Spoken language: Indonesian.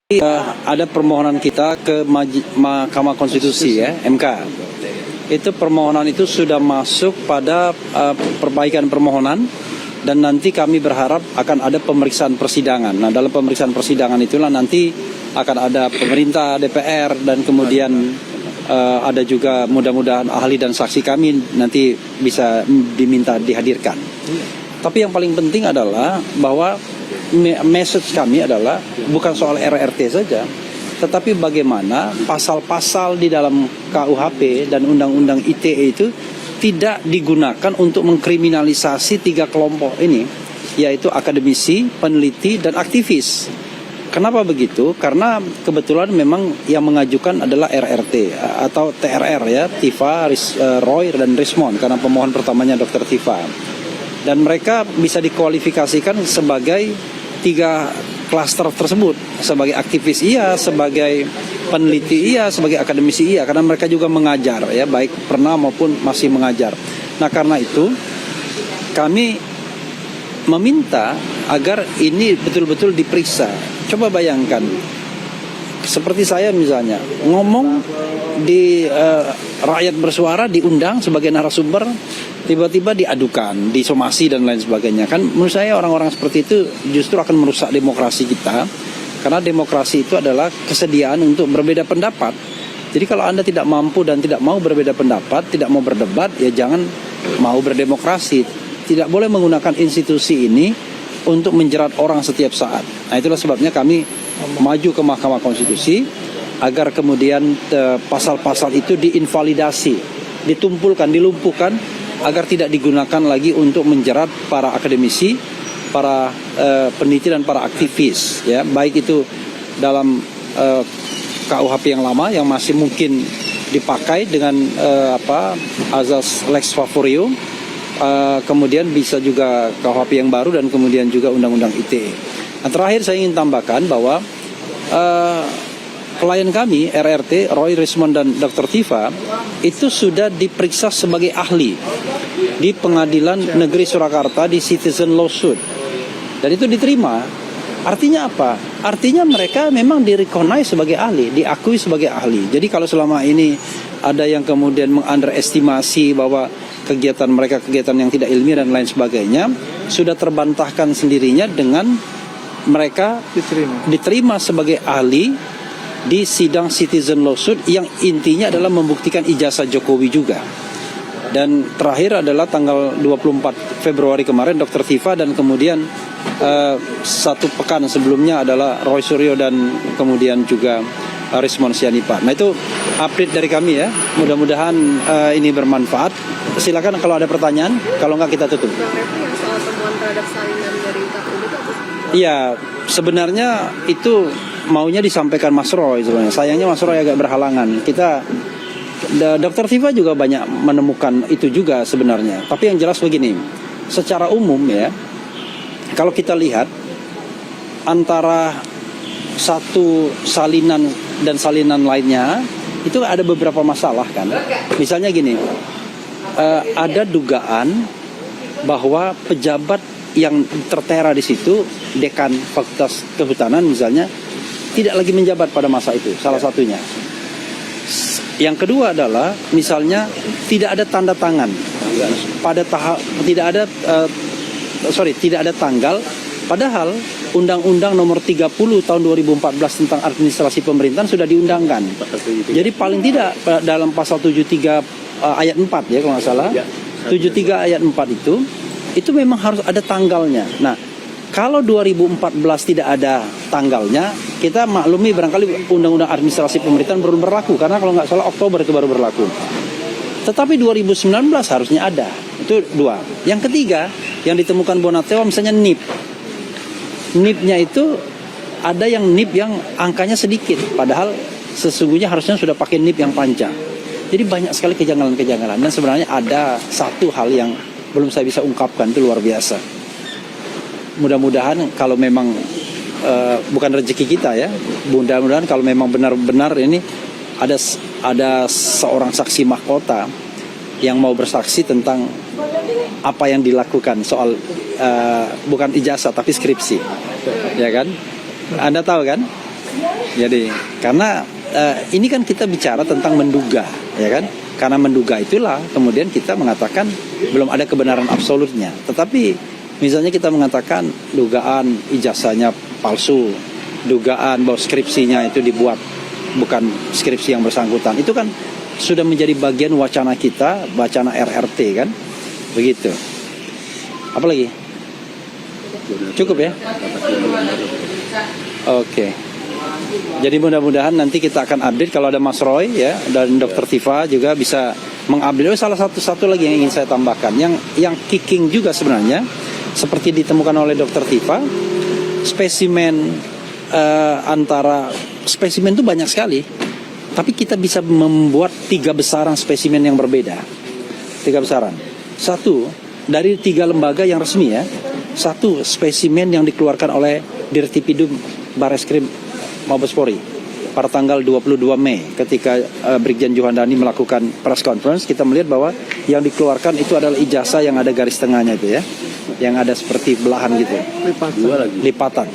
Ada permohonan kita ke Mahkamah Konstitusi ya, MK. Itu permohonan itu sudah masuk pada perbaikan permohonan dan nanti kami berharap akan ada pemeriksaan persidangan. Nah, dalam pemeriksaan persidangan itulah nanti akan ada pemerintah, DPR dan kemudian ada juga mudah-mudahan ahli dan saksi kami nanti bisa diminta dihadirkan. Tapi yang paling penting adalah bahwa message kami adalah bukan soal RRT saja, tetapi bagaimana pasal-pasal di dalam KUHP dan Undang-Undang ITE itu tidak digunakan untuk mengkriminalisasi tiga kelompok ini, yaitu akademisi, peneliti, dan aktivis. Kenapa begitu? Karena kebetulan memang yang mengajukan adalah RRT atau TRR ya, Tifa, Roy, dan Rismond, karena pemohon pertamanya Dr. Tifa. Dan mereka bisa dikualifikasikan sebagai tiga klaster tersebut, sebagai aktivis iya, sebagai peneliti iya, sebagai akademisi iya, karena mereka juga mengajar ya, baik pernah maupun masih mengajar. Nah, karena itu kami meminta agar ini betul-betul diperiksa. Coba bayangkan, seperti saya misalnya ngomong di Rakyat Bersuara, diundang sebagai narasumber, tiba-tiba diadukan, disomasi dan lain sebagainya. Kan menurut saya orang-orang seperti itu justru akan merusak demokrasi kita. Karena demokrasi itu adalah kesediaan untuk berbeda pendapat. Jadi kalau Anda tidak mampu dan tidak mau berbeda pendapat, tidak mau berdebat, ya jangan mau berdemokrasi. Tidak boleh menggunakan institusi ini untuk menjerat orang setiap saat. Nah, itulah sebabnya kami maju ke Mahkamah Konstitusi agar kemudian pasal-pasal itu diinvalidasi, ditumpulkan, dilumpuhkan, agar tidak digunakan lagi untuk menjerat para akademisi, para peneliti dan para aktivis ya, baik itu dalam KUHP yang lama yang masih mungkin dipakai dengan azas lex favorio, kemudian bisa juga KUHP yang baru dan kemudian juga Undang-Undang ITE. Nah, terakhir saya ingin tambahkan bahwa klien kami, RRT, Roy, Rismond, dan Dr. Tifa, itu sudah diperiksa sebagai ahli di Pengadilan Negeri Surakarta di Citizen Lawsuit. Dan itu diterima. Artinya apa? Artinya mereka memang direcognize sebagai ahli, diakui sebagai ahli. Jadi kalau selama ini ada yang kemudian mengunderestimasi bahwa kegiatan mereka kegiatan yang tidak ilmiah dan lain sebagainya, sudah terbantahkan sendirinya dengan mereka diterima sebagai ahli di sidang Citizen Lawsuit yang intinya adalah membuktikan ijazah Jokowi juga. Dan terakhir adalah tanggal 24 Februari kemarin Dr. Tifa, dan kemudian satu pekan sebelumnya adalah Roy Suryo dan kemudian juga Rismond Sianipa. Nah, itu update dari kami ya. Mudah-mudahan ini bermanfaat. Silakan kalau ada pertanyaan, kalau enggak kita tutup. Soal temuan terhadap salinan dari KPU itu apa? Iya, sebenarnya itu maunya disampaikan Mas Roy sebenarnya. Sayangnya Mas Roy agak berhalangan. Dr. Tifa juga banyak menemukan itu juga sebenarnya. Tapi yang jelas begini, secara umum ya, kalau kita lihat antara satu salinan dan salinan lainnya, itu ada beberapa masalah kan. Misalnya gini, ada dugaan bahwa pejabat yang tertera di situ, dekan Fakultas Kehutanan misalnya, tidak lagi menjabat pada masa itu, salah satunya. Yang kedua adalah misalnya tidak ada tanda tangan pada tidak ada tanggal, padahal Undang-Undang Nomor 30 Tahun 2014 tentang administrasi pemerintahan sudah diundangkan. Jadi paling tidak dalam pasal 73 ayat 4 ya kalau nggak salah, 73 ayat 4 itu memang harus ada tanggalnya. Nah, kalau 2014 tidak ada tanggalnya, kita maklumi barangkali Undang-Undang Administrasi Pemerintahan baru berlaku, karena kalau nggak salah Oktober itu baru berlaku. Tetapi 2019 harusnya ada. Itu dua. Yang ketiga, yang ditemukan Bonatewa misalnya NIP. NIP-nya itu ada yang NIP yang angkanya sedikit, padahal sesungguhnya harusnya sudah pakai NIP yang panjang. Jadi banyak sekali kejanggalan-kejanggalan. Dan sebenarnya ada satu hal yang belum saya bisa ungkapkan, itu luar biasa. Mudah-mudahan kalau memang bukan rezeki kita ya, mudah-mudahan kalau memang benar-benar ini ada seorang saksi mahkota yang mau bersaksi tentang apa yang dilakukan soal bukan ijazah tapi skripsi, ya kan? Anda tahu kan? Jadi karena ini kan kita bicara tentang menduga, ya kan? Karena menduga itulah kemudian kita mengatakan belum ada kebenaran absolutnya. Tetapi misalnya kita mengatakan dugaan ijazahnya palsu, dugaan bahwa skripsinya itu dibuat bukan skripsi yang bersangkutan, itu kan sudah menjadi bagian wacana kita, wacana RRT kan, begitu. Apalagi? Cukup ya? Oke. Jadi mudah-mudahan nanti kita akan update kalau ada Mas Roy ya dan Dr. Tifa juga bisa mengupdate. Salah satu lagi yang ingin saya tambahkan, yang kicking juga sebenarnya seperti ditemukan oleh Dr. Tifa, spesimen antara spesimen itu banyak sekali. Tapi kita bisa membuat 3 besaran spesimen yang berbeda. 3 besaran. Satu, dari 3 lembaga yang resmi ya. Satu, spesimen yang dikeluarkan oleh Dirtipidum Bareskrim Mabes Polri pada tanggal 22 Mei ketika Brigjen Juhandani melakukan press conference, kita melihat bahwa yang dikeluarkan itu adalah ijazah yang ada garis tengahnya itu ya. Yang ada seperti belahan gitu. Lipatan.